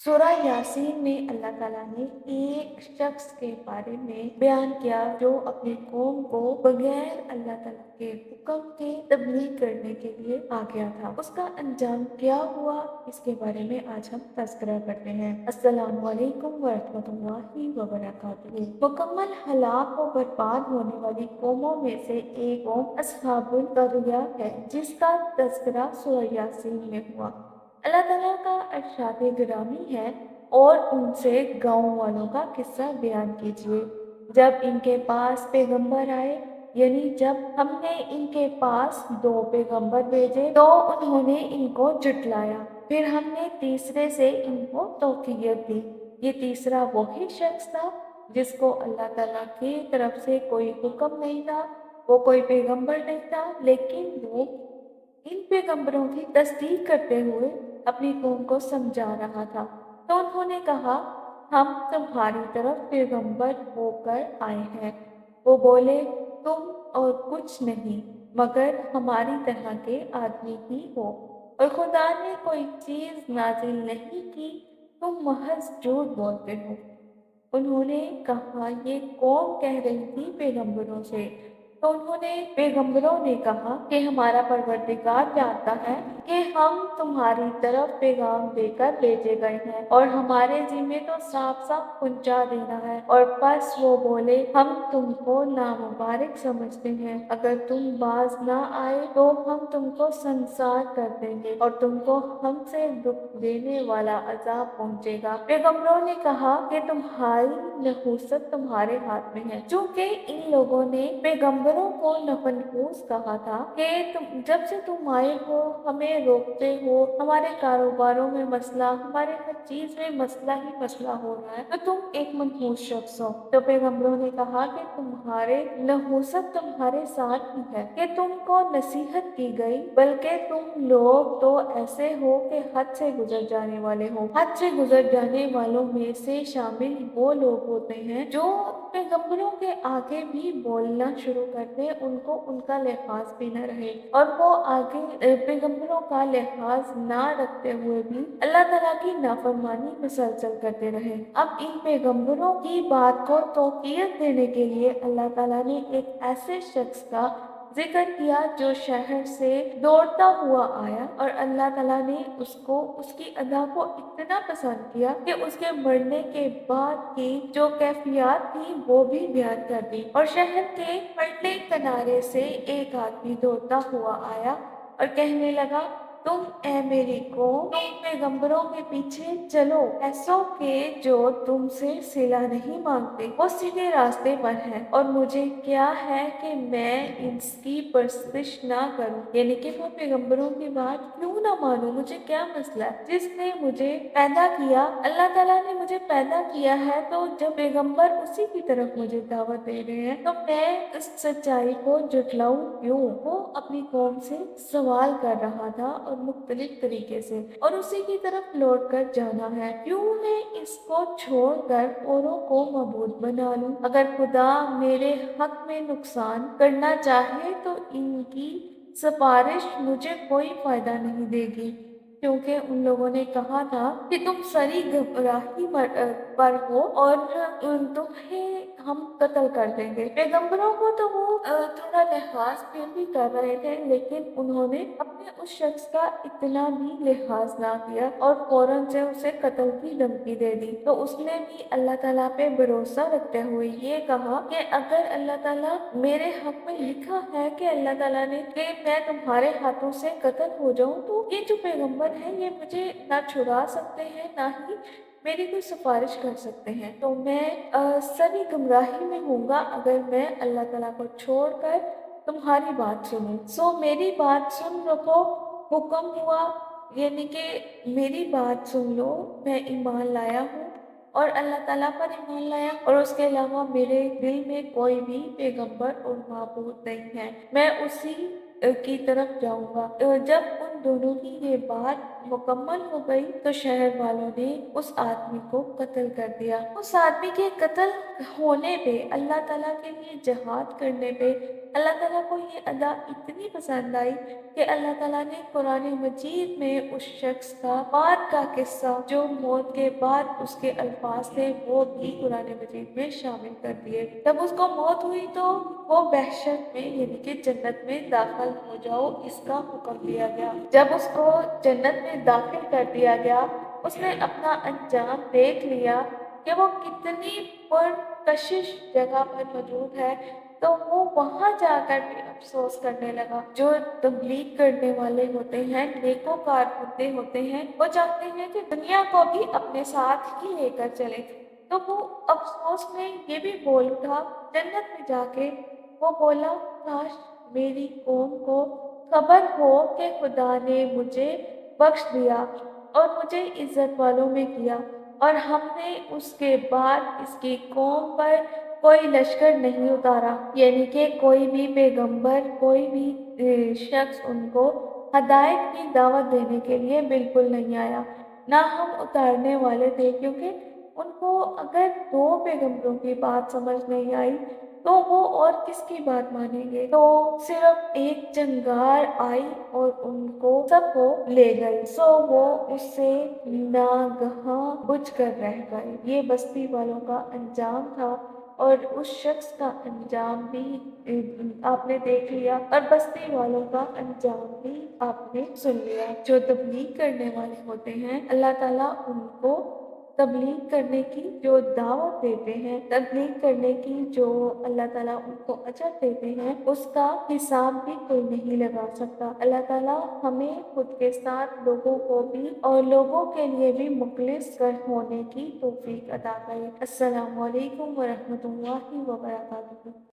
सूरा यासीन में अल्लाह ताला ने एक शख्स के बारे में बयान किया जो अपनी कौम को बगैर अल्लाह ताला के हुक्म के तबलीग करने के लिए आ गया था। उसका अंजाम क्या हुआ, इसके बारे में आज हम तज़किरा करते हैं। अस्सलामु अलैकुम वरहमतुल्लाहि वबरकातुहू। मुकम्मल हलाक व बर्बाद होने वाली कौमों में से एक कौम अस्हाबुल क़रिया है, जिसका तज़किरा सूरा यासीन में हुआ। अल्लाह ताला का अरशाद गिरामी है, और उनसे गाँव वालों का किस्सा बयान कीजिए। जब इनके पास पैगंबर आए, यानी जब हमने इनके पास 2 पैगंबर भेजे तो उन्होंने इनको झुठलाया। फिर हमने तीसरे से इनको तौक़ीयत दी। ये तीसरा वही शख्स था जिसको अल्लाह ताला की तरफ से कोई हुक्म नहीं था, वो कोई पैगंबर नहीं था, लेकिन वो इन पैगंबरों की तस्दीक करते हुए अपनी कौम को समझा रहा था। तो उन्होंने कहा, हम तुम्हारी तरफ पैगंबर होकर आए हैं। वो बोले, तुम और कुछ नहीं मगर हमारी तरह के आदमी ही हो, और खुदा ने कोई चीज़ नाजिल नहीं की, तुम महज झूठ बोलते हो। उन्होंने कहा, ये कौम कह रही थी पैगंबरों से। तो उन्होंने पैगंबरों ने कहा कि हमारा परवरदिगार जानता है कि हम तुम्हारी तरफ पैगाम देकर भेजे गए हैं, और हमारे ज़िम्मे तो साफ साफ पहुंचा देना है। और बस वो बोले, हम तुमको नामुबारक समझते हैं, अगर तुम बाज ना आए तो हम तुमको संसार कर देंगे और तुमको हमसे दुख देने वाला अजाब पहुंचेगा। पैगंबरों ने कहा कि तुम्हारी नहूसत तुम्हारे हाथ में है। चूंकि इन लोगों ने पैगंबरों को नफनहूस कहा था कि तुम जब से तुम आए हो हमें रोकते हो, हमारे कारोबारों में मसला, हमारे हर चीज में मसला ही मसला हो रहा है, तो तुम एक मनहूस शख्स हो। तो पैगंबरों ने कहा कि तुम्हारे नहूसत तुम्हारे साथ ही है कि तुमको नसीहत की गई, बल्कि तुम लोग तो ऐसे हो कि हद से गुजर जाने वाले हो। हद से गुजर जाने वालों में से शामिल वो लोग होते हैं जो पैगंबरों के आगे भी बोलना शुरू कर दे, उनको उनका लिहाज भी न रहे, और वो आगे पैगंबरों का लिहाज ना रखते हुए भी अल्लाह ताला की नाफरमानी मुसलसल करते रहे। अब इन पैगंबरों की बात को तौक़ीयत देने के लिए अल्लाह ताला ने एक ऐसे शख्स का जिक्र किया जो शहर से दौड़ता हुआ आया, और अल्लाह ताला ने उसको उसकी अदा को इतना पसंद किया कि उसके मरने के बाद की जो कैफियत थी वो भी बयान कर दी। और शहर के पल्ले किनारे से एक आदमी दौड़ता हुआ आया और कहने लगा, तुम ए मेरी कौम, तुम पैगंबरों के पीछे चलो। ऐसों के जो तुमसे सिला नहीं मांगते वो सीधे रास्ते पर हैं, और मुझे क्या है कि मैं इसकी परस्तिश ना करूं, यानी कि मैं पैगंबरों की बात क्यों ना मानूं, मुझे क्या मसला है। जिसने मुझे पैदा किया, अल्लाह ताला ने मुझे पैदा किया है, तो जब पैगंबर उसी की तरफ मुझे दावत दे रहे हैं तो मैं इस सच्चाई को जुटलाऊं क्यों। वो अपनी कौम से सवाल कर रहा था और मुख्तलिफ तरीके से, और उसी की तरफ लौट कर जाना है। क्यों मैं इसको छोड़कर औरों को मबूद बना लूं। अगर खुदा मेरे हक में नुकसान करना चाहे तो इनकी सिफारिश मुझे कोई फायदा नहीं देगी, क्योंकि उन लोगों ने कहा था कि तुम सरी गुमराही पर हो और तुम्हें हम कत्ल कर देंगे। पैगंबरों को तो वो थोड़ा लिहाज फिर भी कर रहे थे, लेकिन उन्होंने अपने उस शख्स का इतना भी लिहाज ना किया और फौरन से उसे कत्ल की धमकी दे दी। तो उसने भी अल्लाह ताला पे भरोसा रखते हुए ये कहा कि अगर अल्लाह ताला मेरे हक में लिखा है कि अल्लाह ताला ने कि मैं तुम्हारे हाथों से कत्ल हो जाऊं, तो ये जो पैगंबर है ये मुझे ना छुड़ा सकते हैं ना ही मेरी कोई सिफारिश कर सकते हैं। तो मैं सभी गुमराही में हूँगा अगर मैं अल्लाह ताला को छोड़कर तुम्हारी बात सुनूं। सो मेरी बात सुन रखो, हुक्म हुआ, यानी कि मेरी बात सुन लो। मैं ईमान लाया हूँ और अल्लाह ताला पर ईमान लाया, और उसके अलावा मेरे दिल में कोई भी पैगंबर और माबूद नहीं है। मैं उसी की तरफ जाऊंगा। जब उन दोनों की ये बात मुकम्मल हो गई तो शहर वालों ने उस आदमी को कत्ल कर दिया। उस आदमी के कत्ल होने पे, अल्लाह ताला के लिए जहाद करने पे अल्लाह ताला को ये अदा इतनी पसंद आई कि अल्लाह ताला ने कुरान मजीद में उस शख्स का बाद का किस्सा, जो मौत के बाद उसके अल्फाज थे, वो भी कुरान मजीद में शामिल कर दिए। जब उसको मौत हुई तो वो वहशत में यानी कि जन्नत में दाखिल हो जाओ, इसका हुक्म दिया गया। जब उसको जन्नत में दाखिल कर दिया गया, उसने अपना अंजाम देख लिया कि वो कितनी पुरकशिश जगह पर मौजूद है, तो वो वहाँ जाकर भी अफ़सोस करने लगा। जो तबलीग करने वाले होते हैं, नेकोकार बंदे होते हैं, वो चाहते हैं कि दुनिया को भी अपने साथ ही लेकर चले। तो वो अफ़सोस में ये भी बोल उठा, जन्नत में जाके वो बोला, काश मेरी कौम को खबर हो कि खुदा ने मुझे बख्श दिया और मुझे इज़्ज़त वालों में किया, और हमने उसके बाद इसकी कौम पर कोई लश्कर नहीं उतारा, यानी कि कोई भी पैगंबर, कोई भी शख्स उनको हदायत की दावत देने के लिए बिल्कुल नहीं आया, ना हम उतारने वाले थे, क्योंकि उनको अगर 2 पैगंबरों की बात समझ नहीं आई तो वो और किसकी बात मानेंगे। तो सिर्फ एक चंगार आई और उनको सबको ले गई। सो वो उससे नागहां बुझ कर रह गए। ये बस्ती वालों का अंजाम था, और उस शख्स का अंजाम भी आपने देख लिया, और बस्ती वालों का अंजाम भी आपने सुन लिया। जो तबलीग करने वाले होते हैं, अल्लाह ताला उनको तबलीग करने की जो दावत देते हैं, तबलीग करने की जो अल्लाह ताला उनको अजर देते हैं, उसका हिसाब भी कोई नहीं लगा सकता। अल्लाह ताला हमें खुद के साथ लोगों को भी और लोगों के लिए भी मुखलिस कर होने की तौफीक अता करे। अस्सलामु अलैकुम व रहमतुल्लाहि व बरकातुहू।